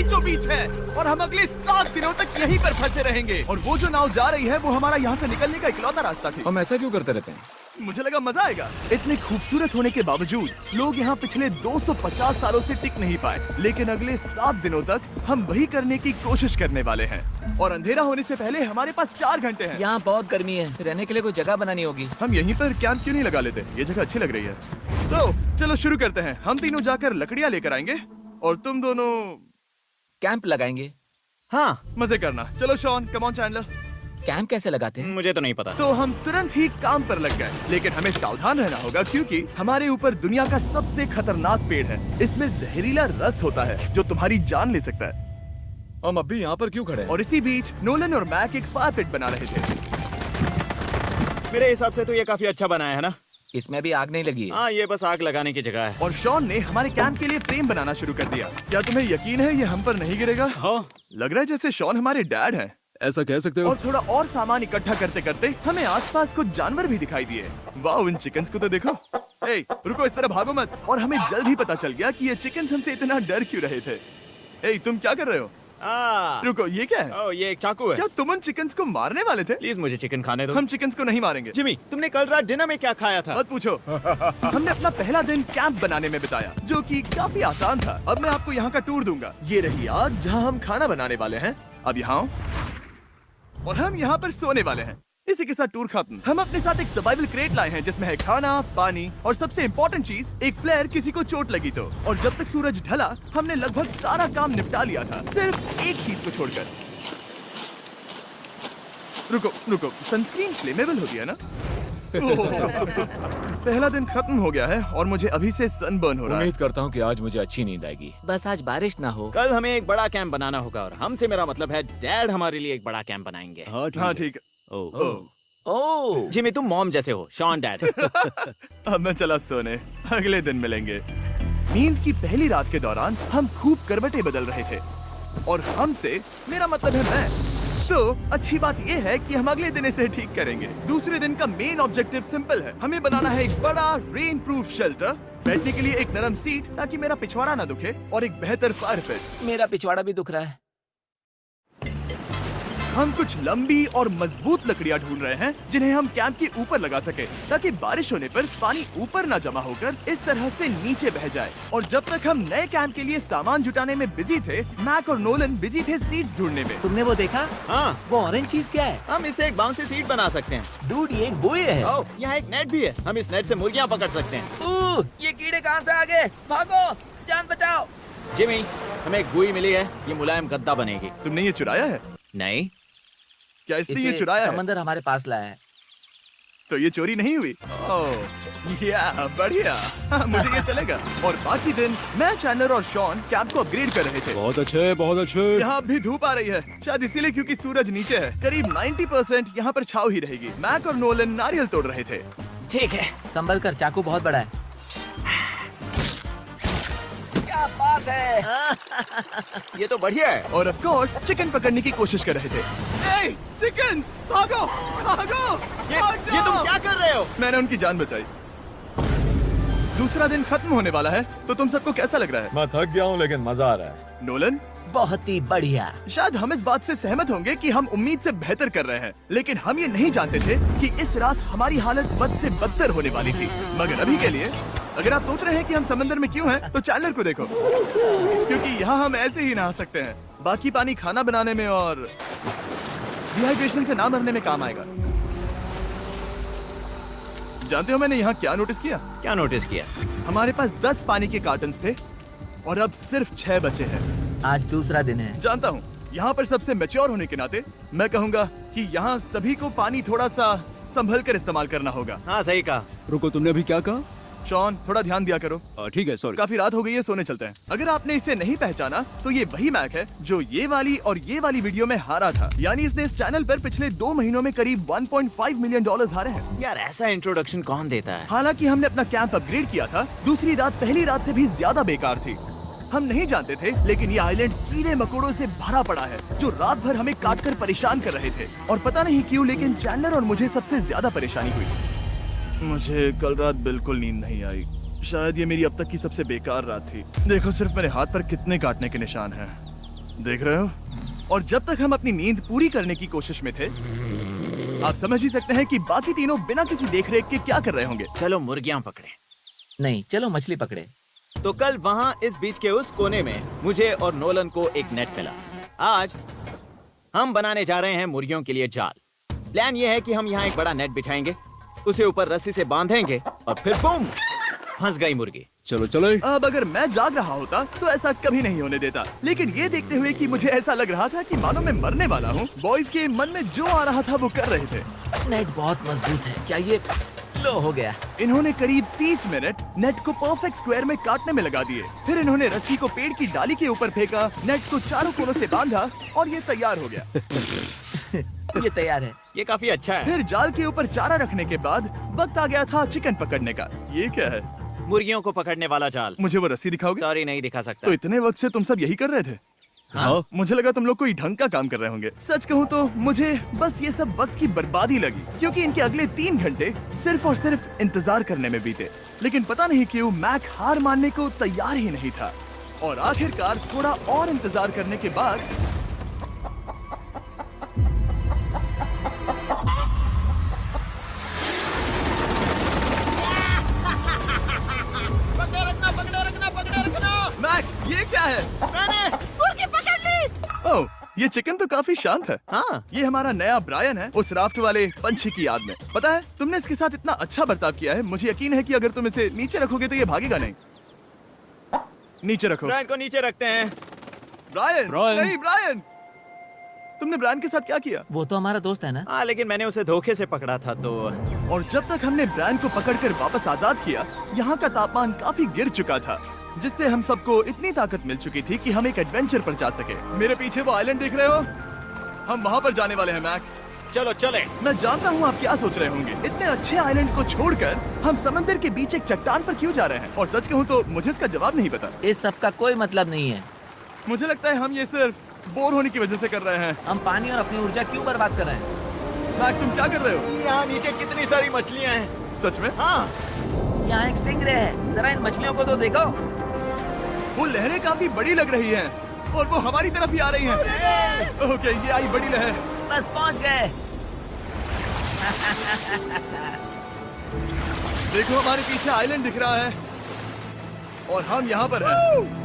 बीचों बीच है और हम अगले 7 दिनों तक यहीं पर फंसे रहेंगे। और वो जो नाव जा रही है वो हमारा यहाँ से निकलने का इकलौता रास्ता थी। हम ऐसा क्यों करते रहते हैं? मुझे लगा मजा आएगा। इतने खूबसूरत होने के बावजूद लोग यहाँ पिछले 250 सालों से टिक नहीं पाए, लेकिन अगले 7 दिनों तक हम वही करने की कोशिश करने वाले हैं। और अंधेरा होने से पहले हमारे पास 4 घंटे हैं। यहाँ बहुत गर्मी है, रहने के लिए कोई जगह बनानी होगी। हम यहीं पर कैंप क्यों नहीं लगा लेते? ये जगह अच्छी लग रही है। तो चलो शुरू करते हैं। हम तीनों जाकर लकड़ियाँ लेकर आएंगे और तुम दोनों कैंप लगाएंगे। हाँ, मजे करना। चलो Shawn, come on Chandler. Camp कैसे लगाते हैं? मुझे तो नहीं पता। तो हम तुरंत ही काम पर लग गए, लेकिन हमें सावधान रहना होगा क्योंकि हमारे ऊपर दुनिया का सबसे खतरनाक पेड़ है। इसमें जहरीला रस होता है जो तुम्हारी जान ले सकता है। हम अभी यहाँ पर क्यों खड़े हैं? और इसी बीच नोलन और मैक एक फायर पिट बना रहे थे। मेरे हिसाब से तो ये काफी अच्छा बनाया है ना? इसमें भी आग नहीं लगी है। हाँ, ये बस आग लगाने की जगह है। और शॉन ने हमारे कैंप के लिए फ्रेम बनाना शुरू कर दिया। क्या तुम्हें यकीन है ये हम पर नहीं गिरेगा? हाँ। लग रहा है जैसे शॉन हमारे डैड हैं। ऐसा कह सकते हो? और थोड़ा और सामान इकट्ठा करते करते हमें आसपास कुछ जानवर भी दिखाई दिए। वाह, इन चिकन्स को तो देखो। ए, रुको, इस तरह भागो मत। और हमें जल्द ही पता चल गया कि ये चिकन्स हमसे इतना डर क्यों रहे थे। ए, तुम क्या कर रहे हो? रुको, ये क्या है? ये एक चाकू है। क्या तुम उन चिकन्स को मारने वाले थे? प्लीज मुझे चिकन खाने दो। हम चिकन्स को नहीं मारेंगे। जिमी, तुमने कल रात डिनर में क्या खाया था? मत पूछो। हमने अपना पहला दिन कैंप बनाने में बिताया, जो कि काफी आसान था। अब मैं आपको यहाँ का टूर दूंगा। ये रही आग जहाँ हम खाना बनाने वाले हैं। अब यहाँ आओ। और हम यहाँ पर सोने वाले हैं। इसी के साथ टूर खत्म। हम अपने साथ एक सर्वाइवल क्रेट लाए हैं जिसमें है खाना, पानी और सबसे इम्पोर्टेंट चीज, एक फ्लेयर किसी को चोट लगी तो। और जब तक सूरज ढला हमने लगभग सारा काम निपटा लिया था, सिर्फ एक चीज को छोड़कर। रुको, सनस्क्रीन फ्लेमेबल होती है ना? पहला दिन खत्म हो गया है और मुझे अभी से सनबर्न हो रहा है। उम्मीद करता हूँ कि आज मुझे अच्छी नींद आएगी। बस आज बारिश ना हो। कल हमें एक बड़ा कैंप बनाना होगा और हमसे मेरा मतलब है डैड हमारे लिए एक बड़ा कैंप बनाएंगे। हाँ ठीक है। ओह, जिमी, तुम मॉम जैसे हो, शॉन डैड। अब मैं चला सोने, अगले दिन मिलेंगे। नींद की पहली रात के दौरान हम खूब करवटें बदल रहे थे और हमसे मेरा मतलब है मैं। तो अच्छी बात यह है कि हम अगले दिन इसे ठीक करेंगे। दूसरे दिन का मेन ऑब्जेक्टिव सिंपल है। हमें बनाना है एक बड़ा रेन प्रूफ शेल्टर, बैठने के लिए एक नरम सीट ताकि मेरा पिछवाड़ा ना दुखे, और एक बेहतर फायर पिट। मेरा पिछवाड़ा भी दुख रहा है। हम कुछ लंबी और मजबूत लकड़ियां ढूंढ रहे हैं जिन्हें हम कैंप के ऊपर लगा सके, ताकि बारिश होने पर पानी ऊपर न जमा होकर इस तरह से नीचे बह जाए। और जब तक हम नए कैंप के लिए सामान जुटाने में बिजी थे, मैक और नोलन बिजी थे सीड्स ढूंढने में। तुमने वो देखा? हाँ, वो ऑरेंज चीज क्या है? हम इसे एक बाउंसी सीट बना सकते हैं। डूड, ये एक बुए है। यहाँ एक नेट भी है, हम इस नेट से मुर्गियाँ पकड़ सकते हैं। ये कीड़े कहाँ से आ गए? भागो, जान बचाओ। जिमी, हमें एक बुई मिली है, ये मुलायम गद्दा बनेगी। तुमने ये चुराया है? नहीं, क्या इसने ये चुराया है? समंदर हमारे पास लाया है। तो ये चोरी नहीं हुई? ओह, या बढ़िया। मुझे ये चलेगा। और बाकी दिन मैं, चैंडलर और शॉन कैंप को अपग्रेड कर रहे थे। बहुत अच्छे, बहुत अच्छे। यहाँ भी धूप आ रही है, शायद इसीलिए क्योंकि सूरज नीचे है। करीब 90% यहाँ पर छाव ही रहेगी। मैक और नोलन नारियल तोड़ रहे थे। ठीक है, संभल कर, चाकू बहुत बड़ा है। क्या बात है। ये तो बढ़िया है। और ऑफ कोर्स चिकन पकड़ने की कोशिश कर रहे थे। ए, चिकन्स, भागो, भागो, ये तुम क्या कर रहे हो? मैंने उनकी जान बचाई। दूसरा दिन खत्म होने वाला है, तो तुम सबको कैसा लग रहा है? मैं थक गया हूँ लेकिन मजा आ रहा है। नोलन, बहुत ही बढ़िया। शायद हम इस बात से सहमत होंगे कि हम उम्मीद से बेहतर कर रहे हैं, लेकिन हम ये नहीं जानते थे कि इस रात हमारी हालत बद से बदतर होने वाली थी। मगर अभी के लिए, अगर आप सोच रहे हैं कि हम समंदर में क्यों हैं, तो चैंडलर को देखो, क्योंकि यहाँ हम ऐसे ही नहा सकते हैं। बाकी पानी खाना बनाने में और डिहाइड्रेशन से ना मरने में काम आएगा। जानते हो मैंने यहाँ क्या नोटिस किया? क्या नोटिस किया? हमारे पास 10 पानी के कार्टन्स थे और अब सिर्फ 6 बचे हैं। आज दूसरा दिन है। जानता हूँ, यहाँ पर सबसे मैच्योर होने के नाते मैं कहूँगा कि यहाँ सभी को पानी थोड़ा सा संभल कर इस्तेमाल करना होगा। हाँ, सही कहा। रुको, तुमने अभी क्या कहा? शॉन, थोड़ा ध्यान दिया करो। ठीक है, सॉरी। काफी रात हो गई है, सोने चलते हैं। अगर आपने इसे नहीं पहचाना तो ये वही मैक है जो ये वाली और ये वाली वीडियो में हारा था। यानी इसने इस चैनल पर पिछले 2 महीनों में करीब $1.5 मिलियन हारे हैं। यार, ऐसा इंट्रोडक्शन कौन देता है? हालांकि हमने अपना कैंप अपग्रेड किया था, दूसरी रात पहली रात से भी ज्यादा बेकार थी। हम नहीं जानते थे, लेकिन ये आइलैंड कीड़े मकोड़ों से भरा पड़ा है जो रात भर हमें काटकर परेशान कर रहे थे। और पता नहीं क्यों, लेकिन चैंडलर और मुझे सबसे ज्यादा परेशानी हुई। मुझे कल रात बिल्कुल नींद नहीं आई। शायद ये मेरी अब तक की सबसे बेकार रात थी। देखो, सिर्फ मेरे हाथ पर कितने काटने के निशान हैं। देख रहे हो? और जब तक हम अपनी नींद पूरी करने की कोशिश में थे, आप समझ ही सकते हैं कि बाकी तीनों बिना किसी देखरेख के क्या कर रहे होंगे। चलो मुर्गियां पकड़े। नहीं, चलो मछली पकड़े। तो कल वहाँ इस बीच के उस कोने में मुझे और नोलन को एक नेट मिला। आज हम बनाने जा रहे हैं मुर्गियों के लिए जाल। प्लान ये है कि हम यहाँ एक बड़ा नेट बिछाएंगे, उसे ऊपर रस्सी से बांधेंगे और फिर बूम, फंस गई मुर्गी। चलो चलो। अब अगर मैं जाग रहा होता तो ऐसा कभी नहीं होने देता, लेकिन ये देखते हुए कि मुझे ऐसा लग रहा था कि मानो मैं मरने वाला हूँ, बॉयज के मन में जो आ रहा था वो कर रहे थे। नेट बहुत मजबूत है। क्या ये लो हो गया? इन्होंने करीब 30 मिनट नेट को परफेक्ट स्क्वायर में काटने में लगा दिए। फिर इन्होंने रस्सी को पेड़ की डाली के ऊपर फेंका, नेट को चारों कोनों से बांधा और ये तैयार हो गया। ये तैयार है। ये काफी अच्छा है। फिर जाल के ऊपर चारा रखने के बाद वक्त आ गया था चिकन पकड़ने का। ये क्या है? मुर्गियों को पकड़ने वाला जाल। मुझे वो रस्सी दिखाओगे? सॉरी, नहीं दिखा सकता। तो इतने वक्त से तुम सब यही कर रहे थे? हाँ। मुझे लगा तुम लोग कोई ढंग का काम कर रहे होंगे। सच कहूँ तो मुझे बस ये सब वक्त की बर्बादी लगी, क्योंकि इनके अगले 3 घंटे सिर्फ और सिर्फ इंतजार करने में बीते। लेकिन पता नहीं क्यों मैक हार मानने को तैयार ही नहीं था, और आखिरकार थोड़ा और इंतजार करने के बाद मैक, ये क्या है? मैंने मुर्गी पकड़ ली। ओह, ये चिकन तो काफी शांत है। हाँ। ये हमारा नया ब्रायन है, उस राफ्ट वाले पंछी की याद में। पता है, तुमने इसके साथ इतना अच्छा बर्ताव किया है, मुझे यकीन है कि अगर तुम इसे नीचे रखोगे तो ये भागेगा नहीं। नीचे रखो। ब्रायन को नीचे रखते हैं। Brian, Brian. नहीं ब्रायन। तुमने ब्रायन के साथ क्या किया? वो तो हमारा दोस्त है ना। हाँ, लेकिन मैंने उसे धोखे से पकड़ा था तो। और जब तक हमने ब्रायन को पकड़कर वापस आजाद किया, यहाँ का तापमान काफी गिर चुका था, जिससे हम सबको इतनी ताकत मिल चुकी थी कि हम एक एडवेंचर पर जा सके। मेरे पीछे वो आइलैंड देख रहे हो? हम वहाँ पर जाने वाले हैं मैक। चलो चले। मैं जानता हूँ आप क्या सोच रहे होंगे, इतने अच्छे आइलैंड को छोड़कर हम समंदर के बीच एक चट्टान पर क्यों जा रहे हैं? और सच कहूँ तो मुझे इसका जवाब नहीं पता। इस सब का कोई मतलब नहीं है। मुझे लगता है हम ये सिर्फ बोर होने की वजह से कर रहे हैं। हम पानी और अपनी ऊर्जा क्यों बर्बाद कर रहे हैं? मैक, तुम क्या कर रहे हो? यहाँ नीचे कितनी सारी मछलियाँ हैं। सच में? हाँ। यहाँ एक स्टिंगरे है, जरा इन मछलियों को तो देखो। वो लहरें काफी बड़ी लग रही हैं और वो हमारी तरफ ही आ रही हैं। ओके, ये आई बड़ी लहर। बस पहुँच गए। देखो, हमारे पीछे आइलैंड दिख रहा है और हम यहाँ पर हैं।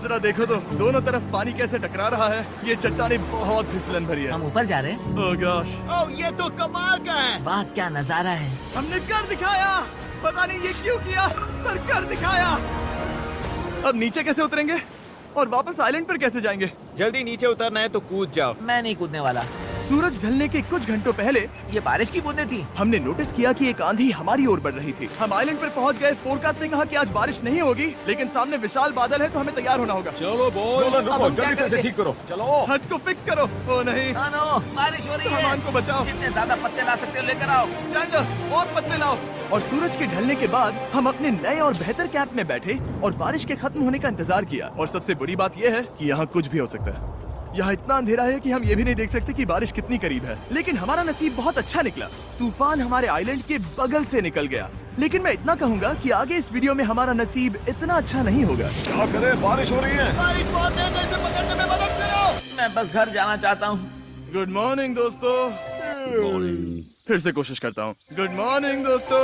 जरा देखो तो दोनों तरफ पानी कैसे टकरा रहा है। ये चट्टानें बहुत फिसलन भरी है। हम ऊपर जा रहे हैं। ओह गॉश, ओह, ये तो कमाल का है। वाह, क्या नजारा है। हमने कर दिखाया। पता नहीं ये क्यों किया, पर कर दिखाया। अब नीचे कैसे उतरेंगे और वापस आइलैंड पर कैसे जाएंगे? जल्दी नीचे उतरना है तो कूद जाओ। मैं नहीं कूदने वाला। सूरज ढलने के कुछ घंटों पहले ये बारिश की बूंदें थी। हमने नोटिस किया कि एक आंधी हमारी ओर बढ़ रही थी। हम आइलैंड पर पहुंच गए। फोरकास्ट ने कहा कि आज बारिश नहीं होगी, लेकिन सामने विशाल बादल है तो हमें तैयार होना होगा। चलो बॉय, अब हम क्या जल्दी से इसे करेंगे? ठीक करो। चलो। हट को फिक्स करो। ओ नहीं, नो, बारिश हो रही है। सामान को बचाओ। जितने ज्यादा पत्ते ला सकते हो लेकर आओ। चैंडलर, और पत्ते लाओ। और सूरज के ढलने के बाद हम अपने नए और बेहतर कैंप में बैठे और बारिश के खत्म होने का इंतजार किया। और सबसे बुरी बात यह है कि यहाँ कुछ भी हो सकता है। यहाँ इतना अंधेरा है कि हम ये भी नहीं देख सकते कि बारिश कितनी करीब है। लेकिन हमारा नसीब बहुत अच्छा निकला। तूफान हमारे आइलैंड के बगल से निकल गया। लेकिन मैं इतना कहूँगा कि आगे इस वीडियो में हमारा नसीब इतना अच्छा नहीं होगा। क्या करें, बारिश हो रही है। बारिश बहुत तेज है, इसे पकड़ने में मदद करो। मैं बस घर जाना चाहता हूँ। गुड मॉर्निंग दोस्तों। फिर से कोशिश करता हूँ। गुड मॉर्निंग दोस्तों।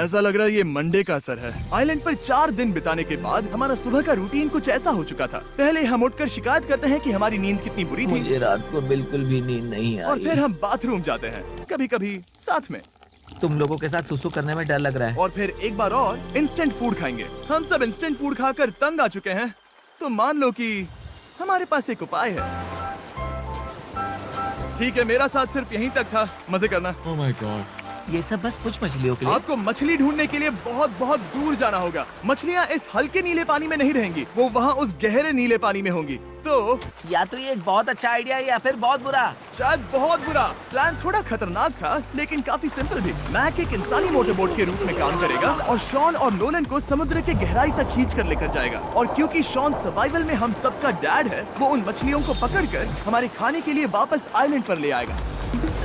ऐसा लग रहा है ये मंडे का असर है। आइलैंड पर 4 दिन बिताने के बाद हमारा सुबह का रूटीन कुछ ऐसा हो चुका था। पहले हम उठकर शिकायत करते हैं कि हमारी नींद कितनी बुरी थी, मुझे रात को बिल्कुल भी नींद नहीं और आई। फिर हम बाथरूम जाते हैं, कभी कभी साथ में, तुम लोगों के साथ सुसु करने में डर लग रहा है। और फिर एक बार और इंस्टेंट फूड खाएंगे। हम सब इंस्टेंट फूड खाकर तंग आ चुके हैं, तो मान लो कि हमारे पास एक उपाय है। ठीक है, मेरा साथ सिर्फ यहीं तक था। मजे करना। Oh my God. ये सब बस कुछ मछलियों के लिए। आपको मछली ढूंढने के लिए बहुत बहुत दूर जाना होगा। मछलियाँ इस हल्के नीले पानी में नहीं रहेंगी, वो वहाँ उस गहरे नीले पानी में होंगी। तो या तो ये एक बहुत अच्छा आइडिया है या फिर बहुत बुरा। शायद बहुत बुरा। प्लान थोड़ा खतरनाक था, लेकिन काफी सिंपल भी। मैक एक इंसानी मोटरबोट के रूप में काम करेगा और शॉन और नोलन को समुद्र के गहराई तक खींच कर लेकर जाएगा। और क्योंकि शॉन सर्वाइवल में हम सबका डैड है, वो उन मछलियों को पकड़कर हमारे खाने के लिए वापस आइलैंड पर ले आएगा।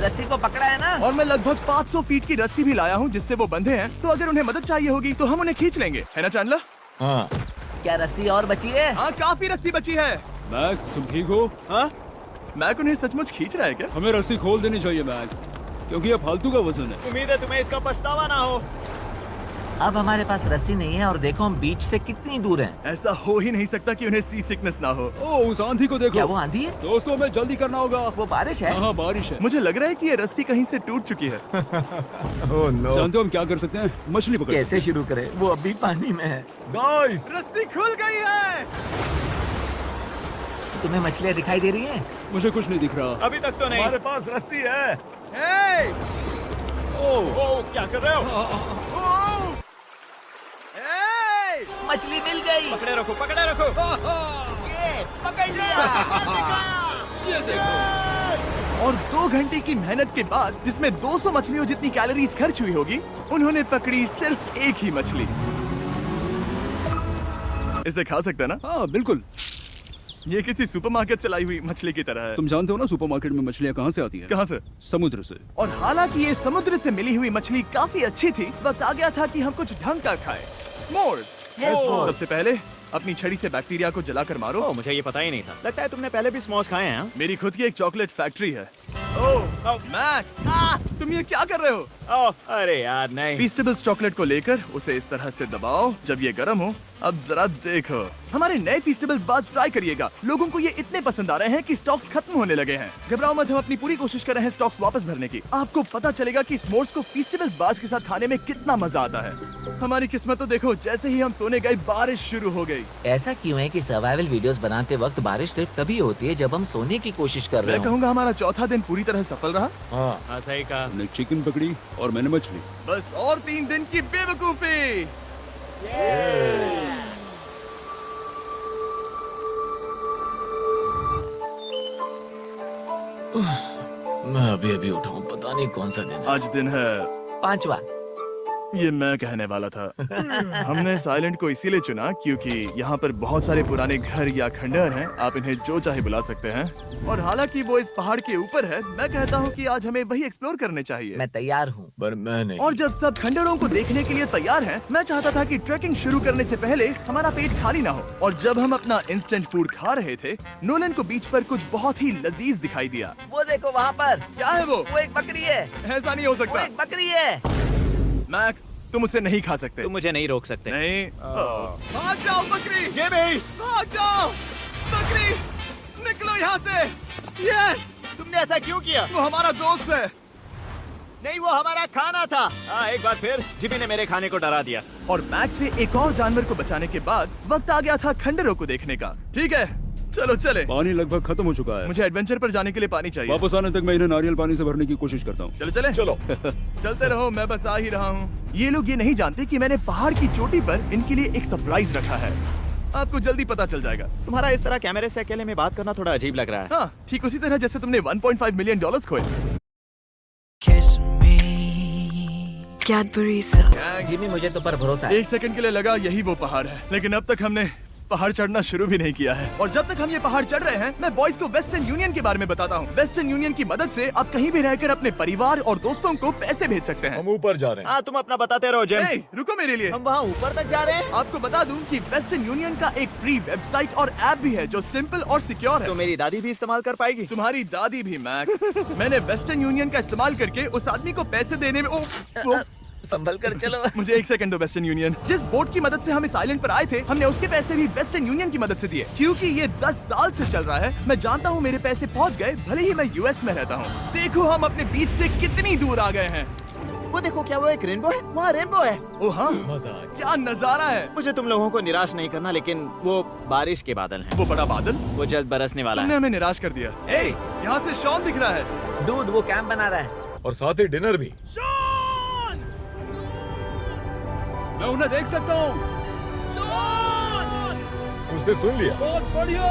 रस्सी को पकड़ा है ना? और मैं लगभग 500 फीट की रस्सी भी लाया हूँ जिससे वो बंधे हैं, तो अगर उन्हें मदद चाहिए होगी तो हम उन्हें खींच लेंगे, है ना चैंडलर? हाँ। क्या रस्सी और बची है? हाँ, काफी रस्सी बची है। मैक तुम ठीक हो? हाँ? मैक उन्हें सचमुच खींच रहा है क्या? हमें रस्सी खोल देनी चाहिए मैक, क्योंकि ये फालतू का वजन है। उम्मीद है तुम्हें इसका पछतावा ना हो। अब हमारे पास रस्सी नहीं है और देखो हम बीच से कितनी दूर हैं। ऐसा हो ही नहीं सकता कि उन्हें सी सिकनेस ना हो। ओ उस आंधी को देखो। क्या वो आंधी है? दोस्तों हमें जल्दी करना होगा। वो बारिश है? हाँ बारिश है। मुझे लग रहा है कि ये रस्सी कहीं से टूट चुकी है। जानते हो हम क्या कर सकते हैं? मछली पकड़ कैसे शुरू करें? वो अभी पानी में है। गाइस रस्सी खुल गई है। तुम्हें मछलियाँ दिखाई दे रही हैं? मुझे कुछ नहीं दिख रहा। अभी तक तो नहीं। पास रस्सी है। हे! ओ, क्या कर रहे हो? हे! मछली मिल गई। पकड़े रखो, पकड़े रखो। ये पकड़ लिया। ये देखो। और 2 घंटे की मेहनत के बाद, जिसमें 200 मछलियों जितनी कैलोरीज खर्च हुई होगी, उन्होंने पकड़ी सिर्फ एक ही मछली। इसे खा सकते हैं ना? हाँ बिल्कुल। ये किसी सुपरमार्केट से लाई हुई मछली की तरह है। तुम जानते हो ना सुपरमार्केट में मछलियाँ कहाँ से आती हैं? कहाँ से? समुद्र से। और हालांकि ये समुद्र से मिली हुई मछली काफी अच्छी थी, वक्त आ गया था कि हम कुछ ढंग का खाएं। S'mores। सबसे पहले अपनी छड़ी से बैक्टीरिया को जलाकर मारो। ओ, मुझे ये पता ही नहीं था। लगता है तुमने पहले भी स्मोस खाए हैं। हाँ? मेरी खुद की एक चॉकलेट फैक्ट्री है। ओह मैक, तुम ये क्या कर रहे हो? ओह, अरे यार नहीं। फीस्टेबल्स चॉकलेट को लेकर उसे इस तरह से दबाओ जब ये गर्म हो। अब जरा देखो, हमारे नए फीस्टेबल्स बार्स ट्राई करिएगा। लोगों को ये इतने पसंद आ रहे हैं कि स्टॉक्स खत्म होने लगे हैं। घबराओ मत, हम अपनी पूरी कोशिश कर रहे हैं स्टॉक्स वापस भरने की। आपको पता चलेगा कि s'mores को फीस्टेबल्स बार्स के साथ खाने में कितना मजा आता है। हमारी किस्मत तो देखो, जैसे ही हम सोने गए बारिश शुरू हो गई। ऐसा क्यों है कि सर्वाइवल वीडियोस बनाते वक्त बारिश सिर्फ तभी होती है जब हम सोने की कोशिश कर रहे मैं हो? कहूँगा हमारा चौथा दिन पूरी तरह सफल रहा। हाँ, सही कहा। तुमने चिकन पकड़ी और मैंने मछली। बस और 3 दिन की बेवकूफी। मैं अभी उठा हूँ, पता नहीं कौन सा दिन है। आज दिन है 5वां। ये मैं कहने वाला था। हमने साइलेंट को इसीलिए चुना क्योंकि यहाँ पर बहुत सारे पुराने घर या खंडहर हैं। आप इन्हें जो चाहे बुला सकते हैं। और हालांकि वो इस पहाड़ के ऊपर है, मैं कहता हूँ कि आज हमें वही एक्सप्लोर करने चाहिए। मैं तैयार हूँ। पर मैं नहीं। और जब सब खंडहरों को देखने के लिए तैयार हैं, मैं चाहता था कि ट्रैकिंग शुरू करने से पहले हमारा पेट खाली ना हो। और जब हम अपना इंस्टेंट फूड खा रहे थे, नोलन को बीच पर कुछ बहुत ही लजीज दिखाई दिया। वो देखो वहाँ पर। क्या है वो? वो एक बकरी है। ऐसा नहीं हो वो सकता। एक बकरी है। मैक, तुम उसे नहीं खा सकते। तुम मुझे नहीं रोक सकते। नहीं। भाग जाओ बकरी। ये भी। भाग जाओ बकरी, निकलो यहाँ से। यस, तुमने ऐसा क्यों किया? वो हमारा दोस्त है। नहीं, वो हमारा खाना था। एक बार फिर जिमी ने मेरे खाने को डरा दिया। और मैक से एक और जानवर को बचाने के बाद वक्त आ गया था खंडहरों को देखने का। ठीक है, चलो चले। पानी लगभग खत्म हो चुका है। मुझे एडवेंचर पर जाने के लिए पानी चाहिए। वापस आने तक मैं इन्हें नारियल पानी से भरने की कोशिश करता हूँ। चलो चले। चलो। चलते रहो, मैं बस आ ही रहा हूँ। ये लोग ये नहीं जानते कि मैंने पहाड़ की चोटी पर इनके लिए एक सरप्राइज रखा है। आपको जल्दी पता चल जाएगा। तुम्हारा इस तरह कैमरे से अकेले में बात करना थोड़ा अजीब लग रहा है। हाँ, ठीक उसी तरह जैसे तुमने $1.5 मिलियन खोए। Kiss me, Cadbury Sun. Jimmy, मुझे तो पर भरोसा है। 1 सेकंड के लिए लगा यही वो पहाड़ है, लेकिन अब तक हमने पहाड़ चढ़ना शुरू भी नहीं किया है। और जब तक हम ये पहाड़ चढ़ रहे हैं, मैं बॉयज को वेस्टर्न यूनियन के बारे में बताता हूँ। वेस्टर्न यूनियन की मदद से आप कहीं भी रहकर अपने परिवार और दोस्तों को पैसे भेज सकते हैं। ऊपर जा रहे हाँ, तुम अपना बताते रहो जिम। ए, रुको मेरे लिए। हम वहाँ ऊपर तक जा रहे हैं। आपको बता दूं कि वेस्टर्न यूनियन का एक फ्री वेबसाइट और ऐप भी है जो सिंपल और सिक्योर है। तो मेरी दादी भी इस्तेमाल कर पाएगी। तुम्हारी दादी भी मैक। मैंने वेस्टर्न यूनियन का इस्तेमाल करके उस आदमी को पैसे देने में संभल कर चलो। मुझे 1 सेकंड दो। वेस्टर्न यूनियन, जिस बोट की मदद से हम इस आइलैंड पर आए थे, हमने उसके पैसे भी वेस्टर्न यूनियन की मदद से दिए। क्योंकि ये 10 साल से चल रहा है, मैं जानता हूँ मेरे पैसे पहुँच गए, भले ही मैं यूएस में रहता हूँ। देखो हम अपने बीच से कितनी दूर आ गए हैं। वो देखो, क्या वो एक रेनबो है? वहाँ रेनबो है। ओ हाँ, क्या नजारा है। मुझे तुम लोगों को निराश नहीं करना, लेकिन वो बारिश के बादल हैं। वो बड़ा बादल, वो जल्द बरसने वाला तुमने है। हमें निराश कर दिया। ए, यहाँ से शॉन दिख रहा है। डूड, वो कैंप बना रहा है। और साथ ही डिनर भी। मैं उन्हें देख सकता हूँ। शॉन! उसने सुन लिया। बहुत बढ़िया।